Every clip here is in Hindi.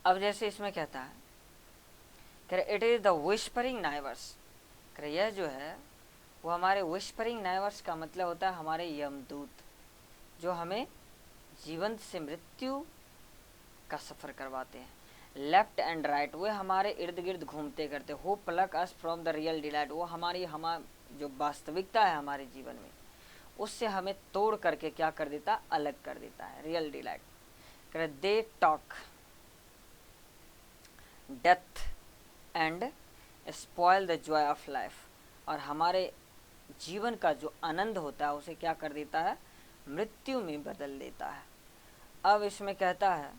अब जैसे इसमें कहता है कि it is the whispering neighbours, यह जो है वो हमारे विस्परिंग नाइवर्स का मतलब होता है हमारे यमदूत, जो हमें जीवन से मृत्यु का सफ़र करवाते हैं। लेफ्ट एंड राइट, वे हमारे इर्द गिर्द घूमते करते। Who pluck us from the real delight, वो हमारी जो वास्तविकता है हमारे जीवन में उससे हमें तोड़ करके क्या कर देता, अलग कर देता है। Real delight. They talk death and spoil the Joy of life, और हमारे जीवन का जो आनंद होता है उसे क्या कर देता है, मृत्यु में बदल देता है। अब इसमें कहता है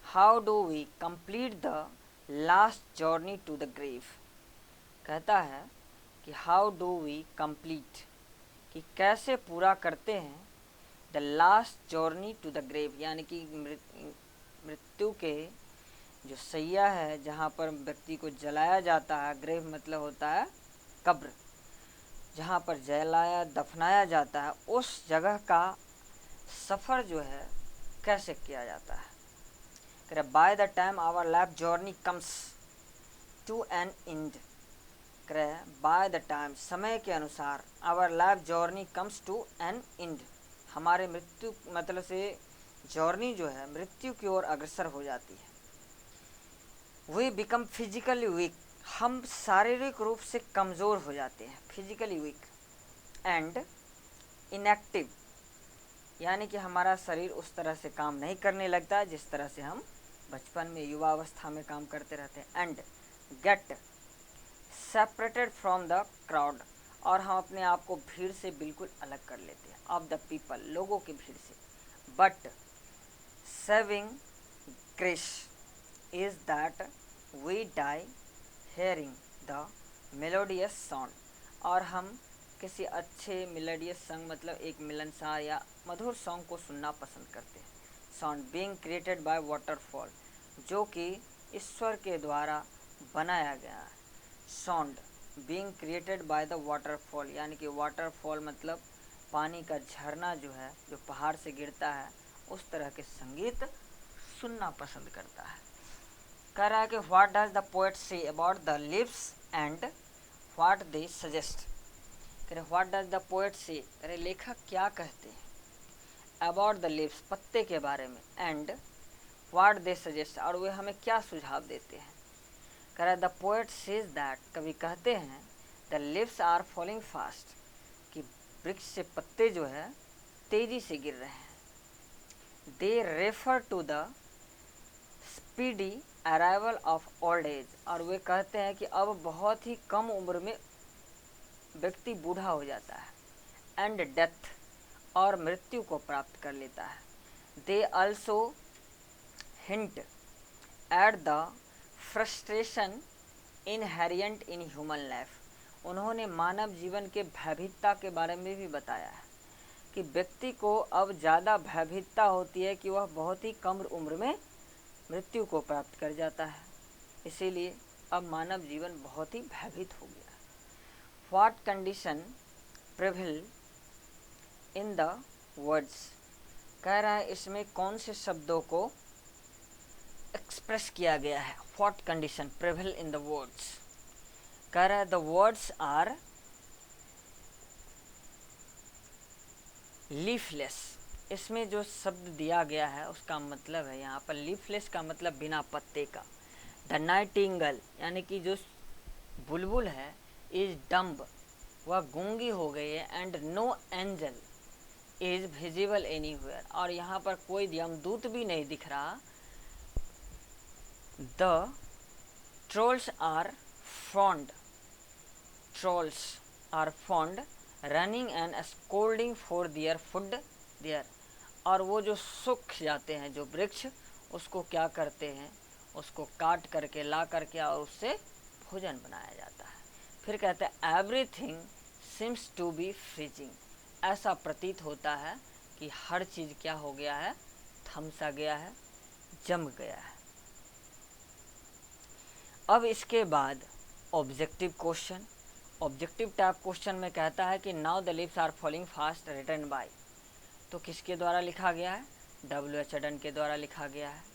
how do we complete the last journey to the grave, कहता है कि हाउ डू वी कंप्लीट, कि कैसे पूरा करते हैं the last journey to the grave, यानी कि मृत्यु के जो सैया है जहाँ पर व्यक्ति को जलाया जाता है। ग्रेव मतलब होता है कब्र, जहाँ पर जलाया दफनाया जाता है, उस जगह का सफ़र जो है कैसे किया जाता है। By the time our life journey comes to an end, by the time समय के अनुसार our life journey comes to an end, हमारे मृत्यु मतलब से जर्नी जो है मृत्यु की ओर अग्रसर हो जाती है। वी बिकम फिजिकली वीक, हम शारीरिक रूप से कमज़ोर हो जाते हैं, फिजिकली वीक। एंड इनएक्टिव, यानी कि हमारा शरीर उस तरह से काम नहीं करने लगता है जिस तरह से हम बचपन में युवावस्था में काम करते रहते हैं। And get separated from the crowd, और हम अपने आप को भीड़ से बिल्कुल अलग कर लेते हैं। ऑफ द पीपल, लोगों की भीड़ से। But saving grace is that we die hearing the melodious sound, और हम किसी अच्छे मेलोडियस सॉन्ग मतलब एक मिलनसार या मधुर सॉन्ग को सुनना पसंद करते हैं। Sound being created by waterfall, जो कि ईश्वर के द्वारा बनाया गया है। Sound being created by the waterfall, यानी कि वाटरफॉल मतलब पानी का झरना जो है जो पहाड़ से गिरता है, उस तरह के संगीत सुनना पसंद करता है। कह रहा है कि what does the poet say about the leaves and what they suggest, कह रहे व्हाट डज द पोएट से, कह रहे लेखक क्या कहते हैं अबाउट द लिव्स, पत्ते के बारे में, एंड व्हाट दे सजेस्ट, और वे हमें क्या सुझाव देते हैं। कह रहा है द पोएट सेज दैट, कवि कहते हैं the leaves are falling fast, कि वृक्ष से पत्ते जो है तेजी से गिर रहे हैं। They refer to the speedy arrival of old age, और वे कहते हैं कि अब बहुत ही कम उम्र में व्यक्ति बूढ़ा हो जाता है। एंड डेथ, और मृत्यु को प्राप्त कर लेता है। They also hint at the frustration inherent in human life, उन्होंने मानव जीवन के भयभीतता के बारे में भी बताया है कि व्यक्ति को अब ज़्यादा भयभीतता होती है कि वह बहुत ही कम उम्र में मृत्यु को प्राप्त कर जाता है, इसीलिए अब मानव जीवन बहुत ही भयभीत हो गया है। What condition prevail in the words, कह रहा है इसमें कौन से शब्दों को एक्सप्रेस किया गया है। What condition prevail in the words, कह रहा है द वर्ड्स आर लीफलेस, इसमें जो शब्द दिया गया है उसका मतलब है यहाँ पर लीफलेस का मतलब बिना पत्ते का। द नाइटिंगेल, यानी कि जो बुलबुल है, इज डम्ब, वह गूंगी हो गई है। And no angel is visible anywhere, और यहाँ पर कोई यमदूत भी नहीं दिख रहा। The trolls are found, trolls are found running and scolding for their food there, और वो जो सूख जाते हैं जो वृक्ष, उसको क्या करते हैं, उसको काट करके ला करके और उससे भोजन बनाया जाता है। फिर कहते हैं everything seems to be freezing, ऐसा प्रतीत होता है कि हर चीज़ क्या हो गया है, थमसा गया है, जम गया है। अब इसके बाद objective question, objective type question में कहता है कि now the leaves are falling fast written by, तो किसके द्वारा लिखा गया है, W.H. Auden के द्वारा लिखा गया है।